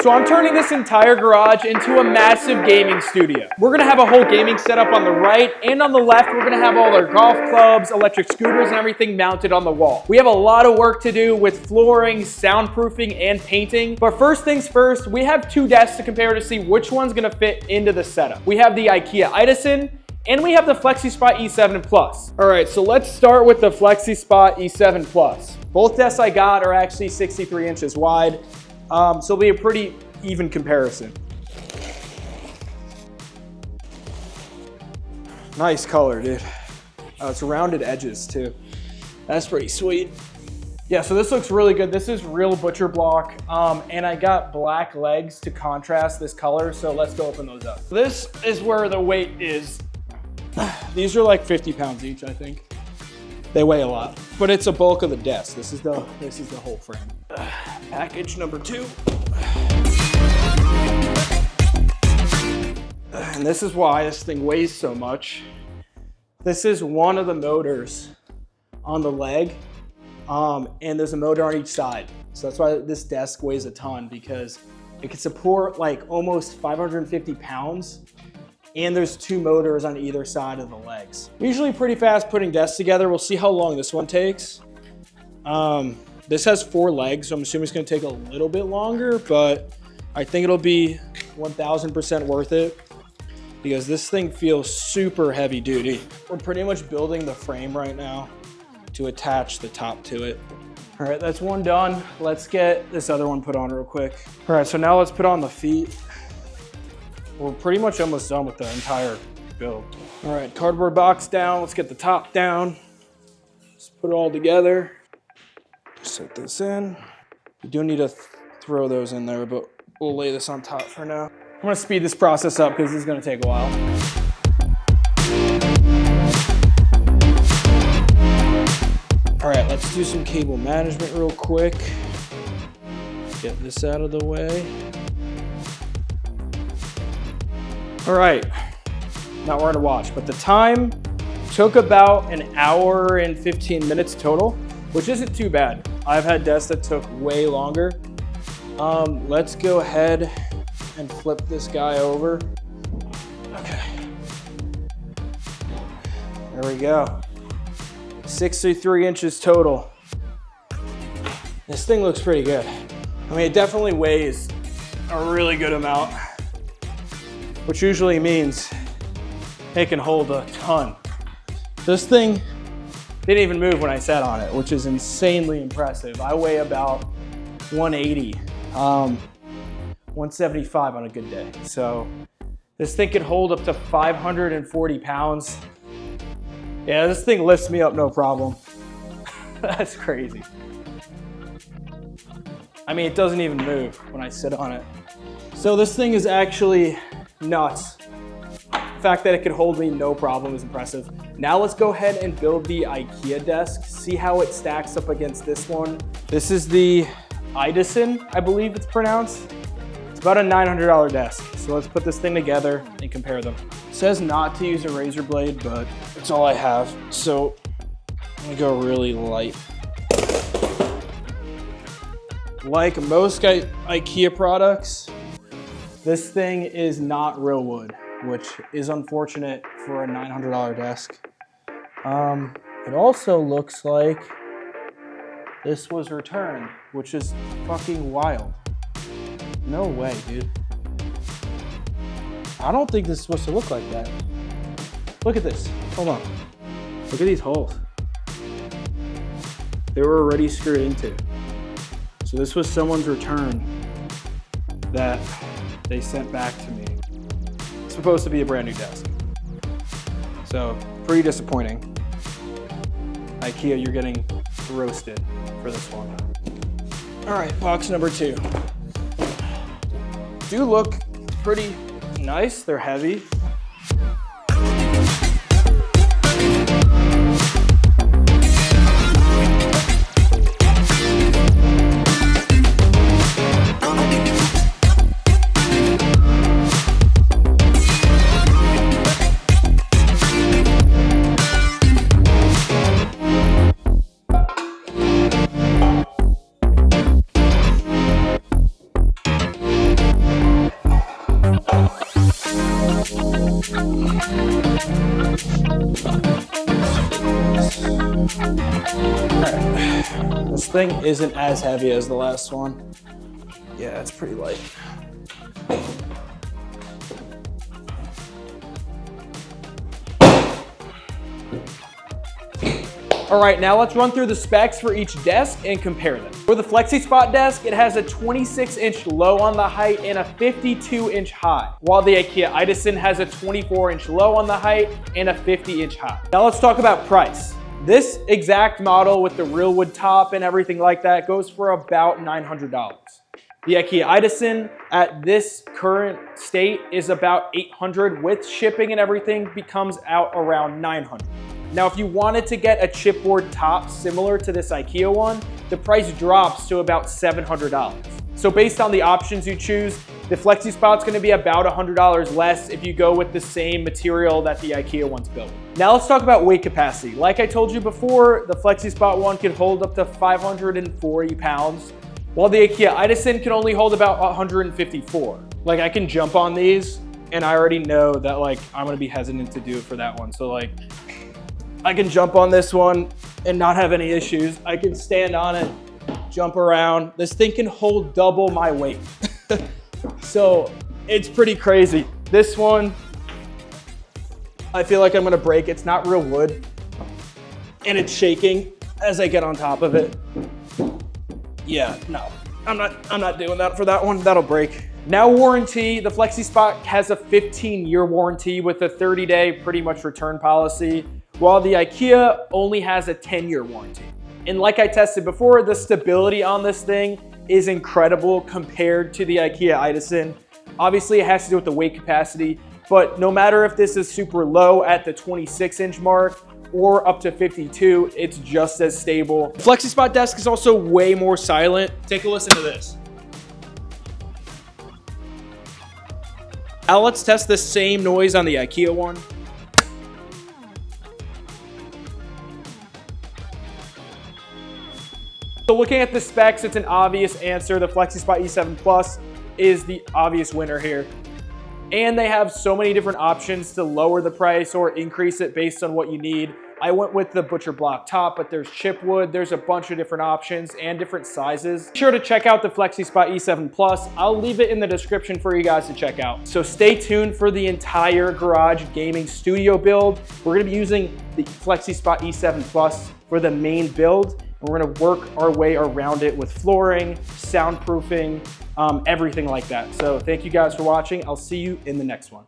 So I'm turning this entire garage into a massive gaming studio. We're gonna have a whole gaming setup on the right, and on the left, we're gonna have all our golf clubs, electric scooters, and everything mounted on the wall. We have a lot of work to do with flooring, soundproofing, and painting. But first things first, we have two desks to compare to see which one's gonna fit into the setup. We have the IKEA Idasen, and we have the FlexiSpot E7 Plus. All right, so let's start with the FlexiSpot E7 Plus. Both desks I got are actually 63 inches wide. So it'll be a pretty even comparison. Nice color, dude. Oh, it's rounded edges too. That's pretty sweet. Yeah, so this looks really good. This is real butcher block, and I got black legs to contrast this color, so let's go open those up. This is where the weight is. These are like 50 pounds each, I think. They weigh a lot, but it's a bulk of the desk. This is the whole frame. Package number 2. And this is why this thing weighs so much. This is one of the motors on the leg, and there's a motor on each side. So that's why this desk weighs a ton, because it can support like almost 550 pounds. And there's 2 motors on either side of the legs. Usually pretty fast putting desks together. We'll see how long this one takes. This has 4 legs, so I'm assuming it's gonna take a little bit longer, but I think it'll be 1000% worth it, because this thing feels super heavy duty. We're pretty much building the frame right now to attach the top to it. All right, that's one done. Let's get this other one put on real quick. All right, so now let's put on the feet. We're pretty much almost done with the entire build. All right, cardboard box down. Let's get the top down. Just put it all together. Set this in. You do need to throw those in there, but we'll lay this on top for now. I'm gonna speed this process up because this is gonna take a while. All right, let's do some cable management real quick. Get this out of the way. All right, not we're gonna watch, but the time took about an hour and 15 minutes total, which isn't too bad. I've had desks that took way longer. Let's go ahead and flip this guy over. Okay. There we go. 63 inches total. This thing looks pretty good. I mean, it definitely weighs a really good amount, which usually means it can hold a ton. This thing didn't even move when I sat on it, which is insanely impressive. I weigh about 180, 175 on a good day. So this thing could hold up to 540 pounds. Yeah, this thing lifts me up no problem. That's crazy. I mean, it doesn't even move when I sit on it. So this thing is actually nuts. The fact that it could hold me no problem is impressive. Now let's go ahead and build the IKEA desk, see how it stacks up against this one. This is the Idasen, I believe it's pronounced. It's about a $900 desk. So let's put this thing together and compare them. It says not to use a razor blade, but it's all I have. So I'm gonna go really light. Like most IKEA products, this thing is not real wood, which is unfortunate for a $900 desk. It also looks like this was returned, which is fucking wild. No way, dude. I don't think this is supposed to look like that. Look at this, hold on. Look at these holes. They were already screwed into. So this was someone's return that they sent back to me. It's supposed to be a brand new desk. So pretty disappointing. IKEA, you're getting roasted for this one. All right, box number 2. Do look pretty nice, they're heavy. This thing isn't as heavy as the last one. Yeah, it's pretty light. All right, now let's run through the specs for each desk and compare them. For the FlexiSpot desk, it has a 26-inch low on the height and a 52-inch high, while the IKEA Idasen has a 24-inch low on the height and a 50-inch high. Now let's talk about price. This exact model with the real wood top and everything like that goes for about $900. The IKEA Idasen at this current state is about $800. With shipping and everything becomes out around $900. Now, if you wanted to get a chipboard top similar to this IKEA one, the price drops to about $700. So based on the options you choose, the FlexiSpot's gonna be about $100 less if you go with the same material that the IKEA one's built. Now let's talk about weight capacity. Like I told you before, the FlexiSpot one can hold up to 540 pounds, while the IKEA Idasen can only hold about 154. Like, I can jump on these and I already know that like I'm gonna be hesitant to do it for that one. So like, I can jump on this one and not have any issues. I can stand on it, jump around. This thing can hold double my weight. So it's pretty crazy. This one, I feel like I'm gonna break. It's not real wood and it's shaking as I get on top of it. Yeah, no, I'm not doing that for that one. That'll break. Now warranty, the FlexiSpot has a 15-year warranty with a 30-day pretty much return policy, while the IKEA only has a 10-year warranty. And like I tested before, the stability on this thing is incredible compared to the IKEA Idasen. Obviously, it has to do with the weight capacity, but no matter if this is super low at the 26-inch mark or up to 52, it's just as stable. The FlexiSpot desk is also way more silent. Take a listen to this. Now let's test the same noise on the IKEA one. So looking at the specs, it's an obvious answer. The FlexiSpot E7 Plus is the obvious winner here. And they have so many different options to lower the price or increase it based on what you need. I went with the butcher block top, but there's chipwood. There's a bunch of different options and different sizes. Be sure to check out the FlexiSpot E7 Plus. I'll leave it in the description for you guys to check out. So stay tuned for the entire garage gaming studio build. We're gonna be using the FlexiSpot E7 Plus for the main build. We're gonna work our way around it with flooring, soundproofing, everything like that. So thank you guys for watching. I'll see you in the next one.